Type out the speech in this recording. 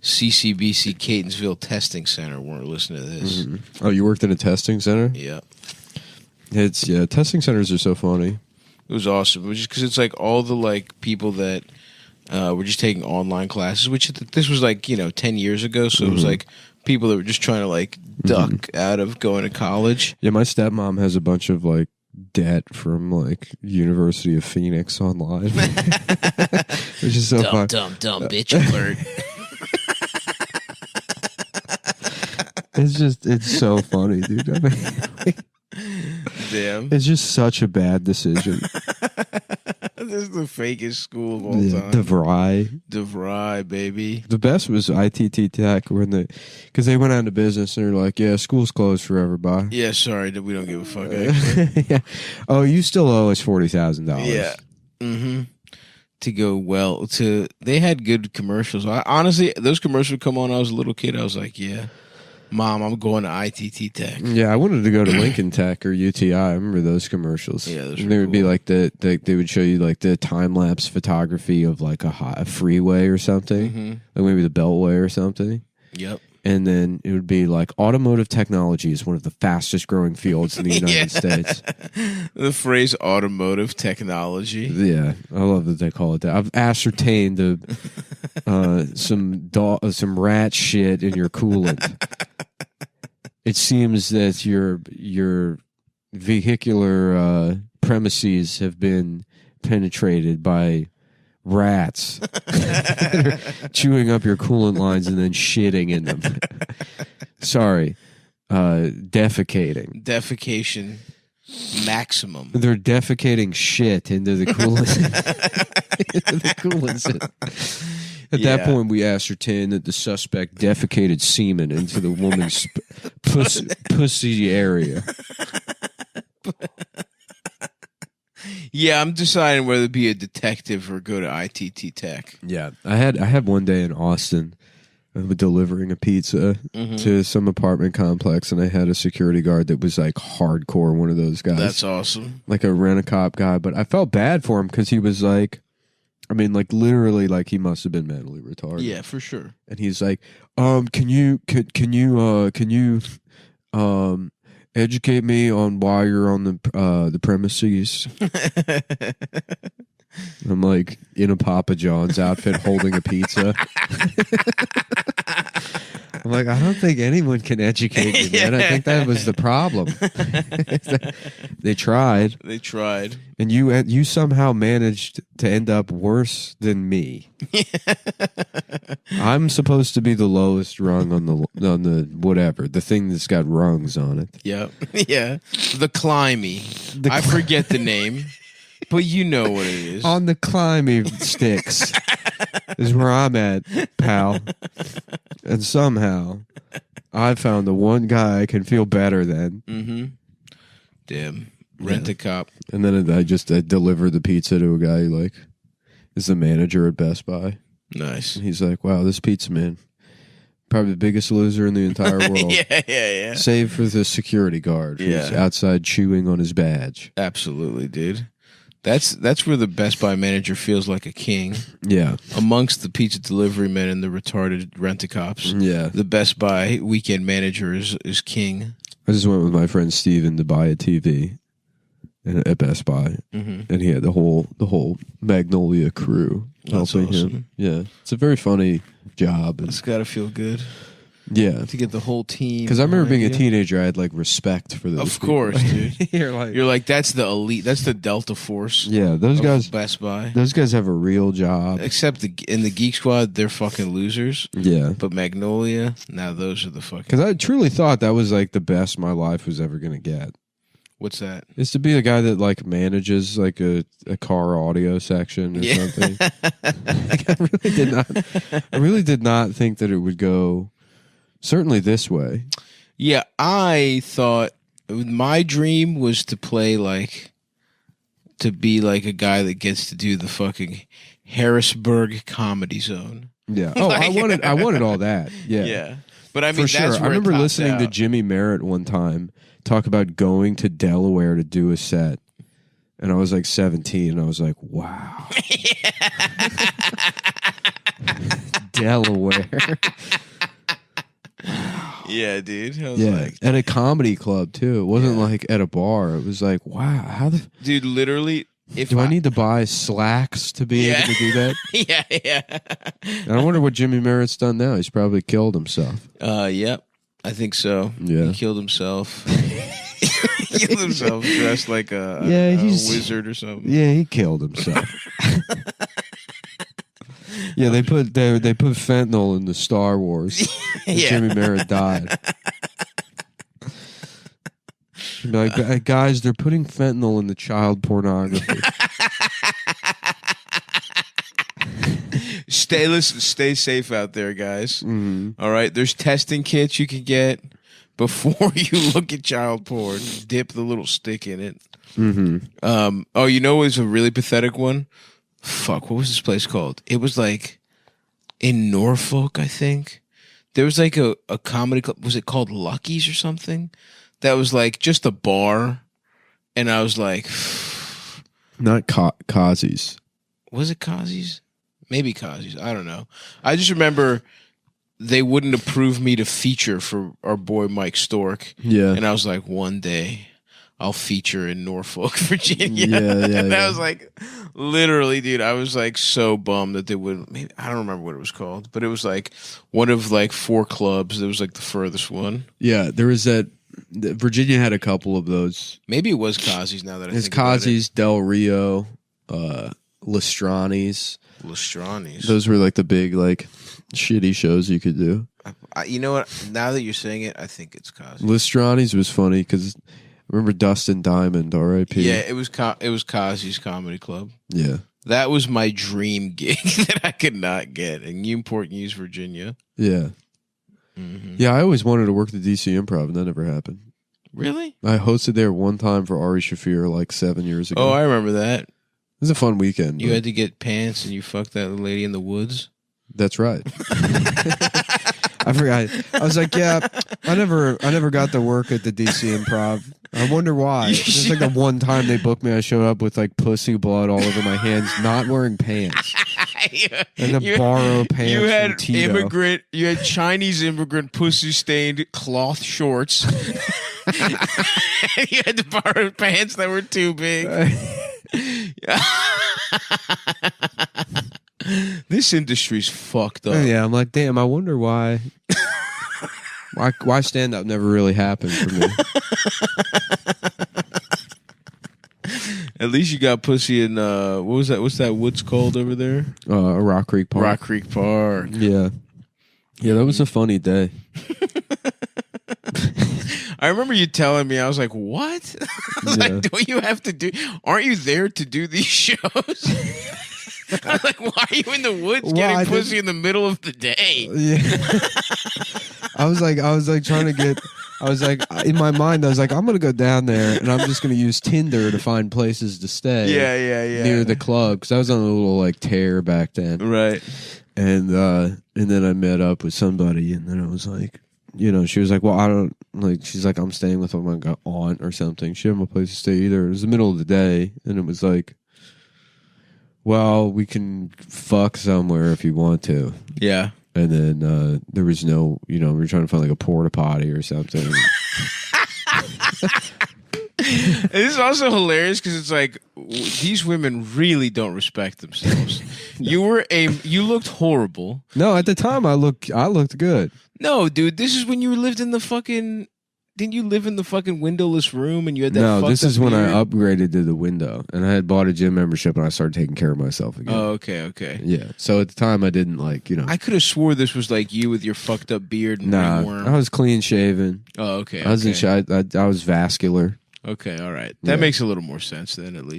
CCBC Catonsville Testing Center weren't listening to this. Oh, you worked in a testing center? Yeah. Testing centers are so funny. It was awesome. It was just because it's like all the like people that were just taking online classes, which this was like 10 years ago. So it was like people that were just trying to like duck out of going to college. Yeah, my stepmom has a bunch of like debt from like University of Phoenix online, which is so fun. Dumb bitch alert. It's so funny, dude. I mean, damn, it's just such a bad decision. This is the fakest school of all time. DeVry, baby. The best was ITT Tech because they went out of business and they're like, yeah, school's closed forever, bye. Yeah, sorry, we don't give a fuck. Actually. Yeah. Oh, you still owe us $40,000. Yeah. Mm-hmm. To go they had good commercials. Honestly, those commercials would come on when I was a little kid. I was like, yeah. Mom, I'm going to ITT Tech. Yeah, I wanted to go to Lincoln Tech or UTI. I remember those commercials. Yeah, those they would be like they would show you like the time lapse photography of like a freeway or something, like maybe the Beltway or something. Yep. And then it would be like automotive technology is one of the fastest growing fields in the United States. The phrase automotive technology. Yeah, I love that they call it that. I've ascertained some rat shit in your coolant. It seems that your vehicular premises have been penetrated by rats that are chewing up your coolant lines and then shitting in them. Sorry. Defecating. Defecation maximum. They're defecating shit into the coolant. At that point, we ascertained that the suspect defecated semen into the woman's pussy area. Yeah, I'm deciding whether to be a detective or go to ITT Tech. Yeah, I had one day in Austin delivering a pizza to some apartment complex, and I had a security guard that was like hardcore one of those guys. That's awesome. Like a rent-a-cop guy, but I felt bad for him because he was like, I mean, like literally, like he must have been mentally retarded. Yeah, for sure. And he's like, can you educate me on why you're on the premises? I'm like in a Papa John's outfit holding a pizza. I'm like, I don't think anyone can educate me, man. I think that was the problem. They tried. And you somehow managed to end up worse than me. I'm supposed to be the lowest rung on the whatever, the thing that's got rungs on it. Yeah. Yeah. The climby. I forget the name. But you know what it is. On the climby sticks is where I'm at, pal. And somehow I found the one guy I can feel better than. Mm-hmm. Damn. Rent-a-cop. And then I delivered the pizza to a guy who like is the manager at Best Buy. Nice. And he's like, wow, this pizza man, probably the biggest loser in the entire world. Yeah. Save for the security guard who's outside chewing on his badge. Absolutely, dude. That's where the Best Buy manager feels like a king. Yeah. Amongst the pizza delivery men and the retarded rent-a-cops. Yeah. The Best Buy weekend manager is king. I just went with my friend Steven to buy a TV at Best Buy. And he had the whole Magnolia crew helping him. Yeah. It's a very funny job. It's got to feel good. Yeah. To get the whole team. Because I remember being a teenager, I had like respect for those people. Of course, dude. You're like, that's the elite. That's the Delta Force. Yeah, those guys. Best Buy. Those guys have a real job. Except in the Geek Squad, they're fucking losers. Yeah. But Magnolia, now those are the fucking. Because I truly thought that was like the best my life was ever going to get. What's that? Is to be a guy that like manages like a car audio section or something. Like, I really did not think that it would go. Certainly this way. Yeah, I thought my dream was to be like a guy that gets to do the fucking Harrisburg Comedy Zone. Yeah. Oh, I wanted all that. Yeah. Yeah. But I mean, for sure. that's where I remember listening to out. Jimmy Merritt one time talk about going to Delaware to do a set. And I was like 17 and I was like, wow. Delaware. Yeah, dude. I was Yeah, like, at a comedy club too. It wasn't like at a bar. It was like, wow, how the dude, literally. If do I need to buy slacks to be able to do that? Yeah. And I wonder what Jimmy Merritt's done now. He's probably killed himself. Yep. I think so. Yeah. He killed himself. He killed himself dressed like a wizard or something. Yeah, he killed himself. Yeah, they put fentanyl in the Star Wars. Yeah. Jimmy Merritt died. Like, guys, they're putting fentanyl in the child pornography. Stay safe out there, guys. Mm-hmm. All right, there's testing kits you can get before you look at child porn. Dip the little stick in it. Mm-hmm. Oh, you know, it was a really pathetic one. Fuck, what was this place called? It was like in Norfolk, I think. There was like a comedy club. Was it called Lucky's or something? That was like just a bar, and I was like, not Kazi's. Was it Kazi's? Maybe Kazi's. I don't know. I just remember they wouldn't approve me to feature for our boy Mike Stork. Yeah, and I was like, one day I'll feature in Norfolk, Virginia. Yeah. That was like, literally, dude. I was like so bummed that they wouldn't. Maybe I don't remember what it was called, but it was like one of like 4 clubs. It was like the furthest one. Yeah, there was that. Virginia had a couple of those. Maybe it was Kazi's. Now that I It's think about it. Kazi's, Del Rio, Lestrani's. Lestrani's. Those were like the big like shitty shows you could do. You know what? Now that you're saying it, I think it's Kazi's. Lestrani's was funny because I remember Dustin Diamond, R.I.P. Yeah, it was Kazi's Comedy Club. Yeah, that was my dream gig that I could not get in Newport News, Virginia. Yeah. Mm-hmm. Yeah, I always wanted to work the DC Improv, and that never happened. Really? I hosted there one time for Ari Shaffir like 7 years ago. Oh, I remember that. It was a fun weekend. You had to get pants, and you fucked that lady in the woods. That's right. I forgot. I was like, yeah, I never got to work at the DC Improv. I wonder why. It's like the one time they booked me, I showed up with like pussy blood all over my hands, not wearing pants. And to borrow pants. You had from Tito. You had Chinese immigrant pussy stained cloth shorts. You had to borrow pants that were too big. This industry's fucked up. Yeah, I'm like, damn, I wonder why. Why stand up never really happened for me. At least you got pussy in what was that? What's that woods called over there? Rock Creek Park. Rock Creek Park. Yeah. Yeah, that was a funny day. I remember you telling me, I was like, what? I was like, don't you have to do, aren't you there to do these shows? I was like, why are you in the woods getting pussy in the middle of the day? Yeah. I was like trying to get, I was like, in my mind, I was like, I'm going to go down there and I'm just going to use Tinder to find places to stay. Yeah. Near the club. Because I was on a little like tear back then. Right. And then I met up with somebody and then I was like, you know, she was like, well, I don't, like, she's like, I'm staying with my aunt or something. She didn't have a place to stay either. It was the middle of the day and it was like, well, we can fuck somewhere if you want to. Yeah. And then there was no, you know, we were trying to find like a porta potty or something. This is also hilarious because it's like these women really don't respect themselves. You looked horrible. No, at the time I looked good. No, dude, this is when you lived in the fucking. Didn't you live in the fucking windowless room and you had that? No, this is when beard? I upgraded to the window and I had bought a gym membership and I started taking care of myself again. Oh, okay. Yeah. So at the time I didn't like, you know. I could have swore this was like you with your fucked up beard and ringworm. I was clean shaven. Oh, okay. I was vascular. Okay, all right. That makes a little more sense then, at least.